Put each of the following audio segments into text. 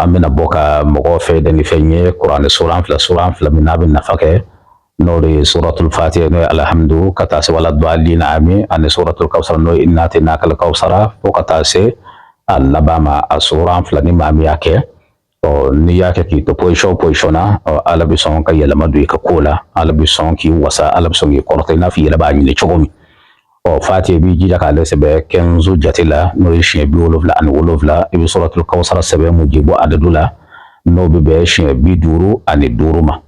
amena boka mogo fe de ni fenye Qur'an suran fla minabin nafake nori suratul fatiha no alhamdu kata se wala dhalina ami an suratul kausar no inna tinakal kausara fo kata se alabama asuran fla ni mami yake o ni yake ki to posiona o alabison ka yela madu ka kola alabison ki wasa alabison ki korte na fi yela ba ni chogomi o fatiha bi jija ka lese be kenzu jatila no shi bi wolovla an wolovla ibi suratul kausara sebe mujibu adadula no be shi bi duru ani duruma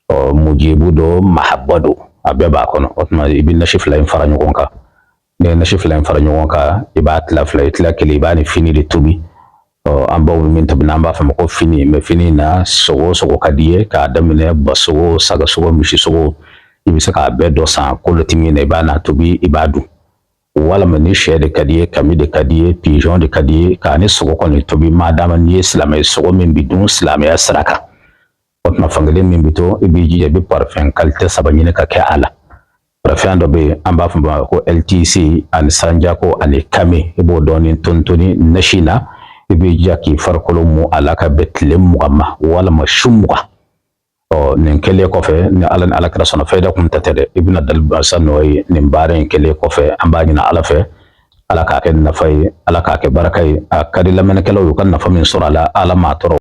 o mujibu do mahabbado abeba kono otma ibi nashif la fara nyonka ne nashif la fara nyonka ibat la fla itla kilibani fini de tubi o amba min tabna amba fama ko fini me fini na sogo kadiye ka damine baso saga sogo mishi sogo ibi saka bedo sa kolotimi ne bana tubi ibadu wala mani shede kadiye kami de kadiye pigeon de kadiye ka ne sogo kono tubi madama ni islamay sogo min bidun islamay asraka otma fangale min bito ibiji ya bi parfum kalte sabanyine ka ke ala parfum do be amba famba ko LTC an sanja ko ani kame ibo doni tontoni nashina ibiji ki farkolo mu alaka betlem mugamma wala mashumuga o nin kele kofe ni alan alakra sono fayda kum tatere ibna dal basanoy nin bare kele kofe amba nyina alafe alaka ke nafay alaka ke barakay akadi lamene kelo yukan nafa min surala ala matoro